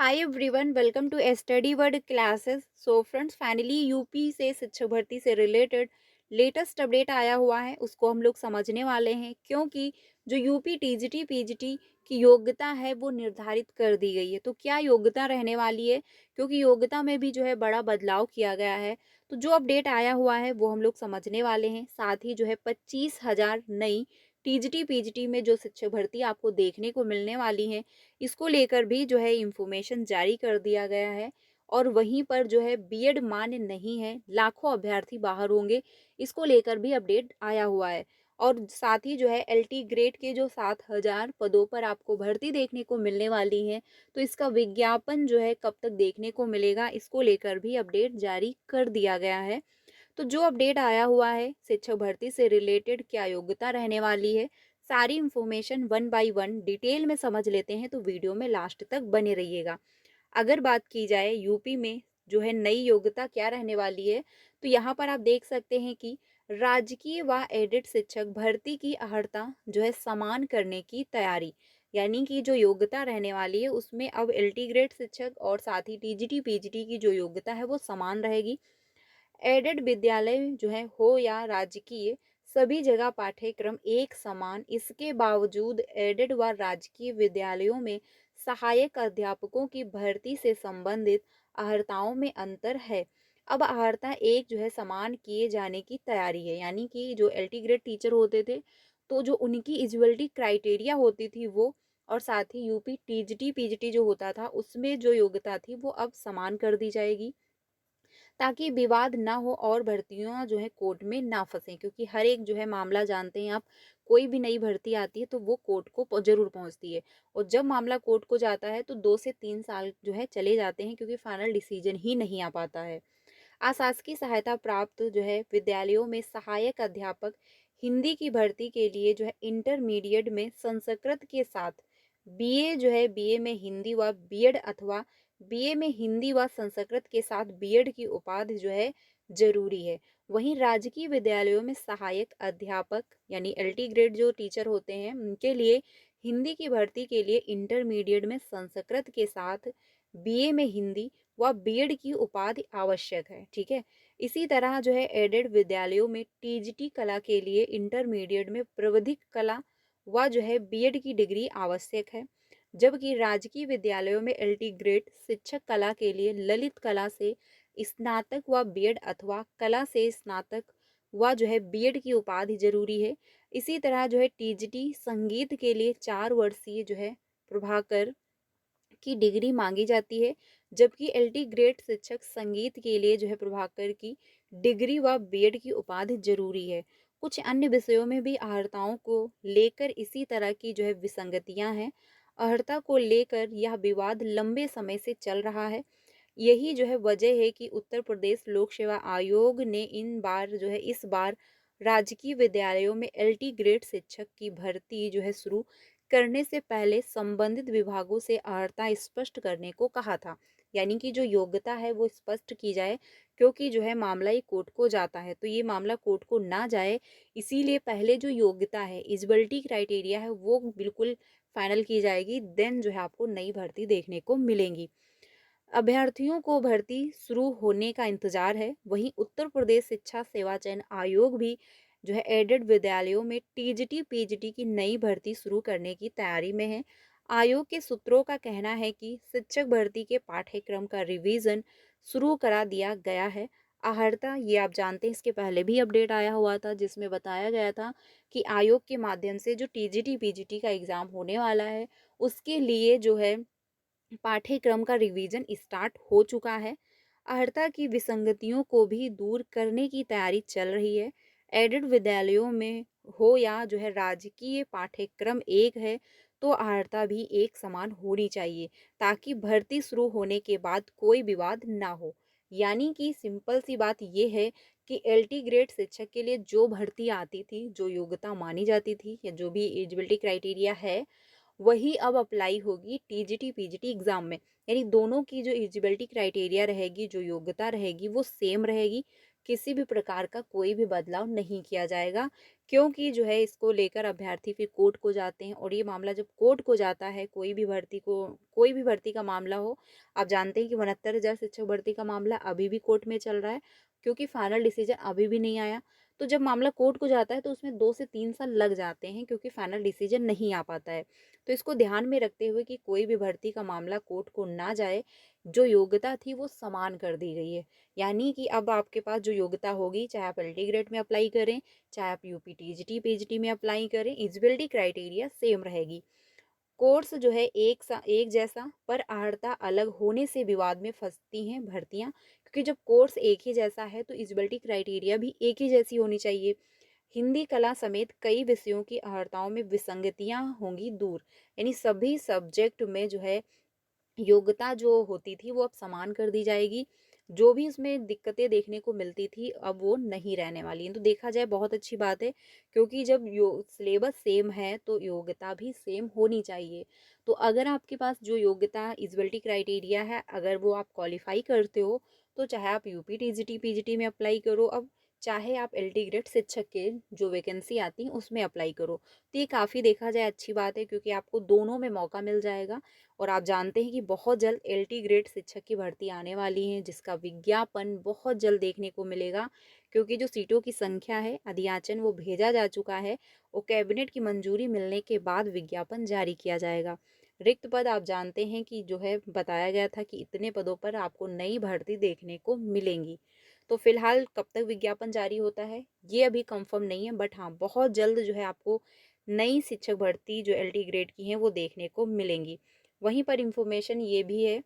Hi everyone, welcome to study word classes. So friends, finally UP से शिक्षक भर्ती से रिलेटेड लेटेस्ट अपडेट आया हुआ है, उसको हम लोग समझने वाले हैं। क्योंकि जो यूपी टीजीटी पीजीटी की योग्यता है वो निर्धारित कर दी गई है। तो क्या योग्यता रहने वाली है, क्योंकि योग्यता में भी जो है बड़ा बदलाव किया गया है। तो जो अपडेट आया हुआ है वो हम लोग समझने वाले हैं। साथ ही जो है 25,000 नई टीजीटी पीजीटी में जो शिक्षक भर्ती आपको देखने को मिलने वाली है, इसको लेकर भी जो है इन्फॉर्मेशन जारी कर दिया गया है। और वहीं पर जो है बीएड मान्य नहीं है, लाखों अभ्यर्थी बाहर होंगे, इसको लेकर भी अपडेट आया हुआ है। और साथ ही जो है एलटी ग्रेड के जो 7,000 पदों पर आपको भर्ती देखने को मिलने वाली है, तो इसका विज्ञापन जो है कब तक देखने को मिलेगा, इसको लेकर भी अपडेट जारी कर दिया गया है। तो जो अपडेट आया हुआ है शिक्षक भर्ती से रिलेटेड, क्या योग्यता रहने वाली है, सारी information one by one detail में समझ लेते हैं। तो वीडियो में लास्ट तक बने रहिएगा। अगर बात की जाए यूपी में जो है नई योग्यता क्या रहने वाली है, तो यहाँ पर आप देख सकते हैं कि राजकीय व एडेड शिक्षक भर्ती की अर्हता जो है समान करने की तैयारी। यानी कि जो योग्यता रहने वाली है उसमें अब एलटी ग्रेड शिक्षक और साथ ही टीजीटी पीजीटी की जो योग्यता है वो समान रहेगी। एडेड विद्यालय जो है हो या राजकीय, सभी जगह पाठ्यक्रम एक समान। इसके बावजूद एडेड व राजकीय विद्यालयों में सहायक अध्यापकों की भर्ती से संबंधित अर्हताओं में अंतर है। अब अर्हता एक जो है समान किए जाने की तैयारी है। यानी कि जो एलटी ग्रेड टीचर होते थे, तो जो उनकी एलिजिबिलिटी क्राइटेरिया होती थी वो, और साथ ही यूपी टीजीटी पीजीटी जो होता था उसमें जो योग्यता थी वो अब समान कर दी जाएगी, ताकि विवाद ना हो और भर्तियां जो है कोर्ट में ना फंसे। क्योंकि हर एक जो है मामला जानते हैं आप, कोई भी नई भर्ती आती है तो वो कोर्ट को जरूर पहुंचती है। और जब मामला कोर्ट को जाता है तो 2 से 3 साल जो है चले जाते हैं, क्योंकि फाइनल डिसीजन ही नहीं आ पाता है। अशासकीय सहायता प्राप्त जो है विद्यालयों में सहायक अध्यापक हिंदी की भर्ती के लिए जो है इंटरमीडिएट में संस्कृत के साथ बीए जो है बीए में हिंदी व बीएड, अथवा बीए में हिंदी व संस्कृत के साथ बीएड की उपाधि जो है जरूरी है। वहीं राजकीय विद्यालयों में सहायक अध्यापक यानी एलटी ग्रेड जो टीचर होते हैं उनके लिए हिंदी की भर्ती के लिए इंटरमीडिएट में संस्कृत के साथ बीए में हिंदी व बीएड की उपाधि आवश्यक है। ठीक है। इसी तरह जो है एडेड विद्यालयों में टीजीटी कला के लिए इंटरमीडिएट में प्रविधिक कला व जो है बीएड की डिग्री आवश्यक है। जबकि राजकीय विद्यालयों में एलटी ग्रेड शिक्षक कला के लिए ललित कला से स्नातक व बीएड, अथवा कला से स्नातक व जो है बीएड की उपाधि जरूरी है। इसी तरह जो है टीजीटी संगीत के लिए 4 वर्षीय जो है प्रभाकर की डिग्री मांगी जाती है। जबकि एलटी ग्रेड शिक्षक संगीत के लिए जो है प्रभाकर की डिग्री व बीएड की उपाधि जरूरी है। कुछ अन्य विषयों में भी अर्हताओं को लेकर इसी तरह की जो है विसंगतियां हैं। अर्हता को लेकर यह विवाद लंबे समय से चल रहा है। यही जो है वजह है कि उत्तर प्रदेश लोक सेवा आयोग ने इन बार जो है इस बार राजकीय विद्यालयों में एलटी ग्रेड शिक्षक की भर्ती जो है शुरू करने से पहले संबंधित विभागों से अर्हता स्पष्ट करने को कहा था। यानी कि जो योग्यता है वो स्पष्ट की जाए, क्योंकि जो है मामला ये कोर्ट को जाता है, तो ये मामला कोर्ट को ना जाए, इसीलिए पहले जो योग्यता है, एलिजिबिलिटी क्राइटेरिया है, वो बिल्कुल फाइनल की जाएगी। देन जो है आपको नई भर्ती देखने को मिलेंगी। अभ्यर्थियों को भर्ती शुरू होने का इंतजार है। वहीं उत्तर प्रदेश शिक्षा सेवा चयन आयोग भी जो है एडेड विद्यालयों में टीजीटी पीजीटी की नई भर्ती शुरू करने की तैयारी में है। आयोग के सूत्रों का कहना है कि शिक्षक भर्ती के पाठ्यक्रम का रिवीजन शुरू करा दिया गया है। आहर्ता ये आप जानते हैं, इसके पहले भी अपडेट आया हुआ था जिसमें बताया गया था कि आयोग के माध्यम से जो टीजीटी पीजीटी का एग्जाम होने वाला है उसके लिए जो है पाठ्यक्रम का रिवीजन स्टार्ट हो चुका है। अर्हता की विसंगतियों को भी दूर करने की तैयारी चल रही है। एडेड विद्यालयों में हो या जो है राजकीय पाठ्यक्रम एक है, तो अर्हता भी एक समान होनी चाहिए, ताकि भर्ती शुरू होने के बाद कोई विवाद ना हो। यानी कि सिंपल सी बात ये है कि एलटी ग्रेड शिक्षक के लिए जो भर्ती आती थी, जो योग्यता मानी जाती थी, या जो भी एलिजिबिलिटी क्राइटेरिया है, वही अब अप्लाई होगी टीजीटी पीजीटी एग्जाम में। यानी दोनों की जो एलिजिबिलिटी क्राइटेरिया रहेगी, जो योग्यता रहेगी, वो सेम रहेगी। किसी भी प्रकार का कोई भी बदलाव नहीं किया जाएगा, क्योंकि जो है इसको लेकर अभ्यर्थी फिर कोर्ट को जाते हैं, और ये मामला जब कोर्ट को जाता है, कोई भी भर्ती का मामला हो, आप जानते हैं कि 69,000 शिक्षक भर्ती का मामला अभी भी कोर्ट में चल रहा है, क्योंकि फाइनल डिसीजन अभी भी नहीं आया। तो जब मामला कोर्ट को जाता है तो उसमें 2 से 3 साल लग जाते हैं, क्योंकि फाइनल डिसीजन नहीं आ पाता है। तो इसको ध्यान में रखते हुए कि कोई भी भर्ती का मामला कोर्ट को ना जाए, जो योग्यता थी वो समान कर दी गई है। यानी कि अब आपके पास जो योग्यता होगी, चाहे आप एलटी ग्रेड में अप्लाई करें, चाहे आप यूपी टीजीटी पीजीटी में अप्लाई करें, एलिजिबिलिटी क्राइटेरिया सेम रहेगी। कोर्स जो है एक जैसा, पर अर्हता अलग होने से विवाद में फंसती हैं भर्तियां, क्योंकि जब कोर्स एक ही जैसा है तो एलिजिबिलिटी क्राइटेरिया भी एक ही जैसी होनी चाहिए। हिंदी कला समेत कई विषयों की अर्हताओं में विसंगतियां होंगी दूर, यानी सभी सब्जेक्ट में जो है योग्यता जो होती थी वो अब समान कर दी जाएगी। जो भी उसमें दिक्कतें देखने को मिलती थी अब वो नहीं रहने वाली हैं। तो देखा जाए बहुत अच्छी बात है, क्योंकि जब यो सिलेबस सेम है तो योग्यता भी सेम होनी चाहिए। तो अगर आपके पास जो योग्यता एलिजिबिलिटी क्राइटेरिया है, अगर वो आप क्वालिफाई करते हो, तो चाहे आप यूपी टीजीटी पीजीटी में अप्लाई करो अब, चाहे आप एलटी ग्रेड शिक्षक के जो वैकेंसी आती है उसमें अप्लाई करो। तो ये काफ़ी देखा जाए अच्छी बात है, क्योंकि आपको दोनों में मौका मिल जाएगा। और आप जानते हैं कि बहुत जल्द एलटी ग्रेड शिक्षक की भर्ती आने वाली है, जिसका विज्ञापन बहुत जल्द देखने को मिलेगा, क्योंकि जो सीटों की संख्या है, अधियाचन वो भेजा जा चुका है, और कैबिनेट की मंजूरी मिलने के बाद विज्ञापन जारी किया जाएगा। रिक्त पद आप जानते हैं कि जो है बताया गया था कि इतने पदों पर आपको नई भर्ती देखने को मिलेंगी। तो फिलहाल कब तक विज्ञापन जारी होता है ये अभी कंफर्म नहीं है, बट हाँ बहुत जल्द जो है आपको नई शिक्षक भर्ती जो एलटी ग्रेड की हैं वो देखने को मिलेंगी। वहीं पर इंफॉर्मेशन ये भी है,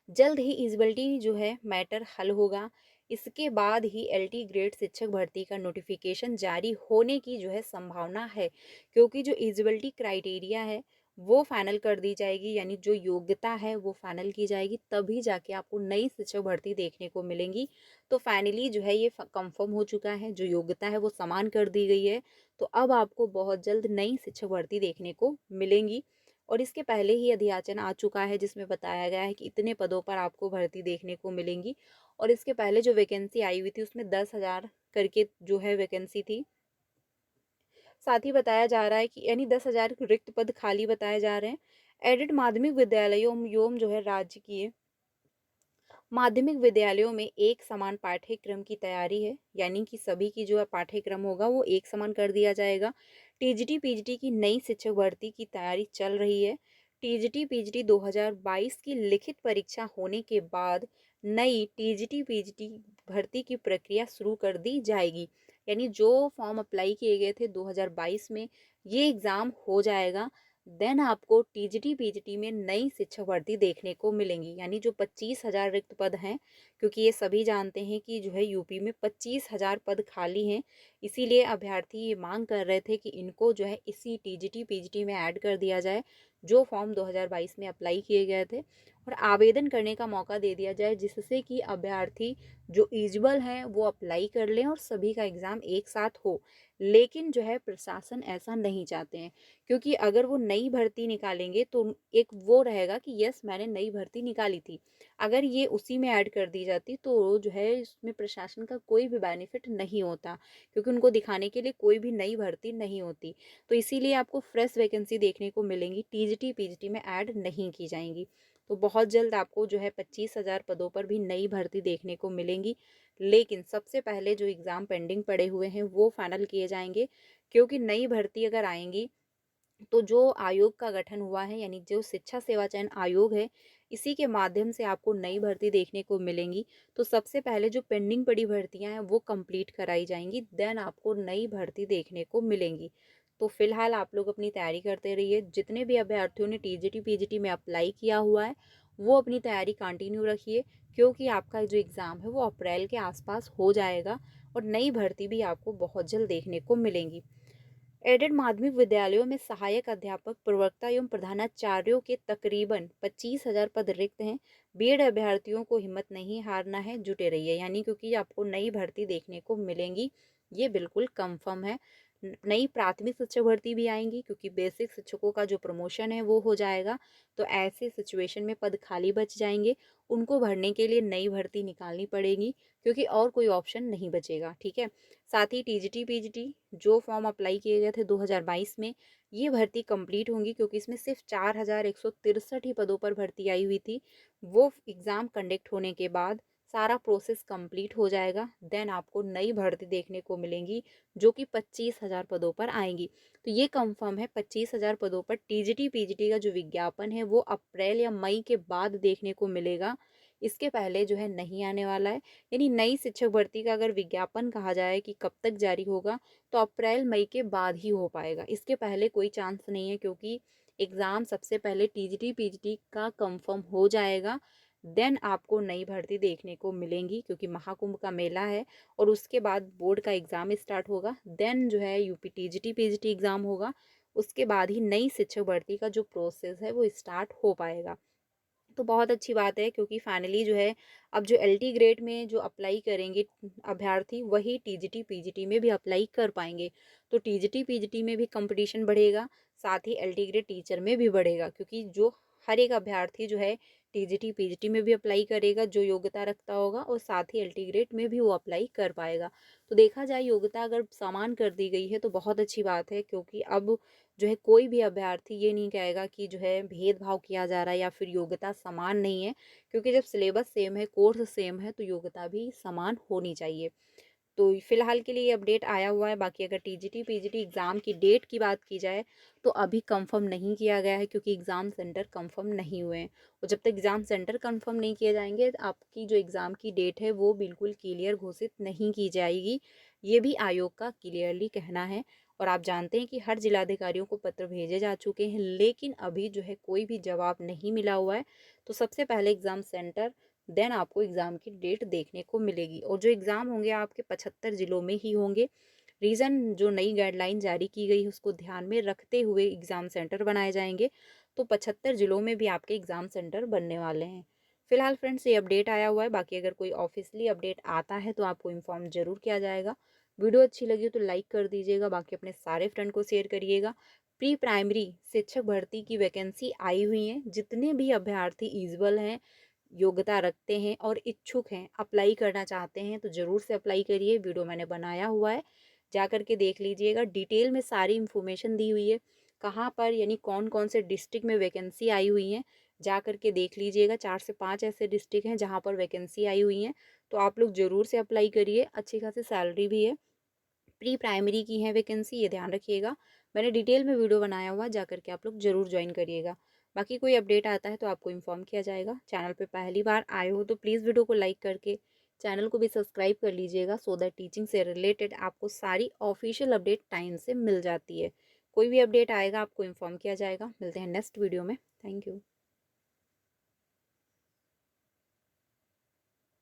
जल्द ही एलिजिबिलिटी जो है मैटर हल होगा। इसके बाद ही एलटी ग्रेड शिक्षक भर्ती का नोटिफिकेशन जारी होने की जो है संभावना है, क्योंकि जो एलिजिबिलिटी क्राइटेरिया है वो फाइनल कर दी जाएगी, यानी जो योग्यता है वो फाइनल की जाएगी, तभी जाके आपको नई शिक्षक भर्ती देखने को मिलेंगी। तो फाइनली जो है ये कंफर्म हो चुका है, जो योग्यता है वो समान कर दी गई है। तो अब आपको बहुत जल्द नई शिक्षक भर्ती देखने को मिलेंगी। और इसके पहले ही अधियाचन आ चुका है, जिसमें बताया गया है कि इतने पदों पर आपको भर्ती देखने को मिलेंगी। और इसके पहले जो वैकेंसी आई हुई थी उसमें 10,000 करके जो है वैकेंसी थी। साथ ही बताया जा रहा है कि यानी 10,000 रिक्त पद खाली बताए जा रहे हैं। एडेड माध्यमिक विद्यालयों एवं जो है राजकीय माध्यमिक विद्यालयों में एक समान पाठ्यक्रम की तैयारी है, यानी कि सभी की जो पाठ्यक्रम होगा वो एक समान कर दिया जाएगा। टीजीटी पीजीटी की नई शिक्षक भर्ती की तैयारी चल रही है। टीजीटी पीजीटी 2022 की लिखित परीक्षा होने के बाद नई टीजीटी पीजीटी भर्ती की प्रक्रिया शुरू कर दी जाएगी, यानी जो फॉर्म अप्लाई किए गए थे 2022 में ये एग्ज़ाम हो जाएगा। देन आपको टीजीटी पीजीटी में नई शिक्षक भर्ती देखने को मिलेंगी, यानी जो 25,000 रिक्त पद हैं, क्योंकि ये सभी जानते हैं कि जो है यूपी में 25,000 पद खाली हैं, इसीलिए अभ्यर्थी ये मांग कर रहे थे कि इनको जो है इसी टीजीटी पीजीटी में ऐड कर दिया जाए, जो फॉर्म 2022 में अप्लाई किए गए थे, और आवेदन करने का मौका दे दिया जाए, जिससे कि अभ्यर्थी जो एलिजिबल हैं वो अप्लाई कर लें और सभी का एग्ज़ाम एक साथ हो। लेकिन जो है प्रशासन ऐसा नहीं चाहते हैं, क्योंकि अगर वो नई भर्ती निकालेंगे तो एक वो रहेगा कि यस मैंने नई भर्ती निकाली थी। अगर ये उसी में ऐड कर दी जाती तो जो है इसमें प्रशासन का कोई भी बेनिफिट नहीं होता, क्योंकि उनको दिखाने के लिए कोई भी नई भर्ती नहीं होती। तो इसीलिए आपको फ्रेश वैकेंसी देखने को मिलेंगी, टीजीटी पीजीटी में ऐड नहीं की जाएंगी। तो बहुत जल्द आपको जो है 25,000 पदों पर भी नई भर्ती देखने को मिलेंगी। लेकिन सबसे पहले जो एग्ज़ाम पेंडिंग पड़े हुए हैं वो फाइनल किए जाएंगे, क्योंकि नई भर्ती अगर आएंगी तो जो आयोग का गठन हुआ है, यानी जो शिक्षा सेवा चयन आयोग है, इसी के माध्यम से आपको नई भर्ती देखने को मिलेंगी। तो सबसे पहले जो पेंडिंग पड़ी भर्तियां हैं वो कंप्लीट कराई जाएंगी, देन आपको नई भर्ती देखने को मिलेंगी। तो फिलहाल आप लोग अपनी तैयारी करते रहिए। जितने भी अभ्यर्थियों ने टीजीटी पीजीटी में अप्लाई किया हुआ है वो अपनी तैयारी कंटिन्यू रखिए, क्योंकि आपका जो एग्ज़ाम है वो अप्रैल के आसपास हो जाएगा, और नई भर्ती भी आपको बहुत जल्द देखने को मिलेंगी। एडेड माध्यमिक विद्यालयों में सहायक अध्यापक, प्रवक्ता एवं प्रधानाचार्यों के तकरीबन 25,000 पद रिक्त हैं। बीएड अभ्यर्थियों को हिम्मत नहीं हारना है, जुटे रहिए, यानी क्योंकि आपको नई भर्ती देखने को मिलेंगी, ये बिल्कुल कंफर्म है। नई प्राथमिक शिक्षक भर्ती भी आएंगी, क्योंकि बेसिक शिक्षकों का जो प्रमोशन है वो हो जाएगा। तो ऐसे सिचुएशन में पद खाली बच जाएंगे, उनको भरने के लिए नई भर्ती निकालनी पड़ेगी, क्योंकि और कोई ऑप्शन नहीं बचेगा। ठीक है। साथ ही टीजीटी पीजीटी जो फॉर्म अप्लाई किए गए थे 2022 में, ये भर्ती कंप्लीट होंगी, क्योंकि इसमें सिर्फ 4163 ही पदों पर भर्ती आई हुई थी। वो एग्ज़ाम कंडक्ट होने के बाद सारा प्रोसेस कंप्लीट हो जाएगा, देन आपको नई भर्ती देखने को मिलेंगी, जो कि 25,000 पदों पर आएंगी। तो ये कंफर्म है, 25,000 पदों पर टीजीटी पीजीटी का जो विज्ञापन है वो अप्रैल या मई के बाद देखने को मिलेगा, इसके पहले जो है नहीं आने वाला है। यानी नई शिक्षक भर्ती का अगर विज्ञापन कहा जाए कि कब तक जारी होगा, तो अप्रैल मई के बाद ही हो पाएगा, इसके पहले कोई चांस नहीं है, क्योंकि एग्ज़ाम सबसे पहले टीजीटी पीजीटी का कंफर्म हो जाएगा, देन आपको नई भर्ती देखने को मिलेंगी, क्योंकि महाकुंभ का मेला है और उसके बाद बोर्ड का एग्ज़ाम स्टार्ट होगा, देन जो है यूपी टीजीटी पीजीटी एग्ज़ाम होगा, उसके बाद ही नई शिक्षक भर्ती का जो प्रोसेस है वो स्टार्ट हो पाएगा। तो बहुत अच्छी बात है, क्योंकि फाइनली जो है अब जो एलटी ग्रेड में जो अप्लाई करेंगे अभ्यर्थी, वही टीजीटी पीजीटी में भी अप्लाई कर पाएंगे। तो टीजीटी पीजीटी में भी कंपटीशन बढ़ेगा, साथ ही एलटी ग्रेड टीचर में भी बढ़ेगा, क्योंकि जो हर एक अभ्यर्थी जो है टीजीटी पीजीटी में भी अप्लाई करेगा जो योग्यता रखता होगा, और साथ ही एलटी ग्रेड में भी वो अप्लाई कर पाएगा। तो देखा जाए योग्यता अगर समान कर दी गई है तो बहुत अच्छी बात है, क्योंकि अब जो है कोई भी अभ्यर्थी ये नहीं कहेगा कि जो है भेदभाव किया जा रहा है या फिर योग्यता समान नहीं है, क्योंकि जब सिलेबस सेम है, कोर्स सेम है, तो योग्यता भी समान होनी चाहिए। तो फिलहाल के लिए ये अपडेट आया हुआ है। बाकी अगर टीजीटी पीजीटी एग्ज़ाम की डेट की बात की जाए, तो अभी कंफर्म नहीं किया गया है, क्योंकि एग्ज़ाम सेंटर कंफर्म नहीं हुए हैं, और जब तक एग्ज़ाम सेंटर कंफर्म नहीं किए जाएंगे, आपकी जो एग्ज़ाम की डेट है वो बिल्कुल क्लियर घोषित नहीं की जाएगी। ये भी आयोग का क्लियरली कहना है। और आप जानते हैं कि हर जिलाधिकारियों को पत्र भेजे जा चुके हैं, लेकिन अभी जो है कोई भी जवाब नहीं मिला हुआ है। तो सबसे पहले एग्ज़ाम सेंटर, देन आपको एग्ज़ाम की डेट देखने को मिलेगी, और जो एग्ज़ाम होंगे आपके 75 ज़िलों में ही होंगे। रीज़न, जो नई गाइडलाइन जारी की गई है उसको ध्यान में रखते हुए एग्ज़ाम सेंटर बनाए जाएंगे। तो 75 ज़िलों में भी आपके एग्ज़ाम सेंटर बनने वाले हैं। फिलहाल फ्रेंड्स ये अपडेट आया हुआ है, बाकी अगर कोई ऑफिशियली अपडेट आता है तो आपको इन्फॉर्म ज़रूर किया जाएगा। वीडियो अच्छी लगी हो तो लाइक कर दीजिएगा, बाकी अपने सारे फ्रेंड को शेयर करिएगा। प्री प्राइमरी शिक्षक भर्ती की वैकेंसी आई हुई है, जितने भी अभ्यर्थी इलिजिबल हैं, योग्यता रखते हैं और इच्छुक हैं, अप्लाई करना चाहते हैं, तो ज़रूर से अप्लाई करिए। वीडियो मैंने बनाया हुआ है, जा कर के देख लीजिएगा। डिटेल में सारी इन्फॉर्मेशन दी हुई है, कहाँ पर यानी कौन कौन से डिस्ट्रिक्ट में वैकेंसी आई हुई है, जा कर के देख लीजिएगा। 4 से 5 ऐसे डिस्ट्रिक्ट हैं जहाँ पर वैकेंसी आई हुई हैं, तो आप लोग ज़रूर से अप्लाई करिए। अच्छी खासी सैलरी भी है, प्री प्राइमरी की है वैकेंसी, ये ध्यान रखिएगा। मैंने डिटेल में वीडियो बनाया हुआ, जा करके आप लोग ज़रूर ज्वाइन करिएगा। बाकी कोई अपडेट आता है तो आपको इन्फॉर्म किया जाएगा। चैनल पे पहली बार आए हो तो प्लीज़ वीडियो को लाइक करके चैनल को भी सब्सक्राइब कर लीजिएगा, सो दैट टीचिंग से रिलेटेड आपको सारी ऑफिशियल अपडेट टाइम से मिल जाती है। कोई भी अपडेट आएगा आपको इन्फॉर्म किया जाएगा। मिलते हैं नेक्स्ट वीडियो में। Thank you.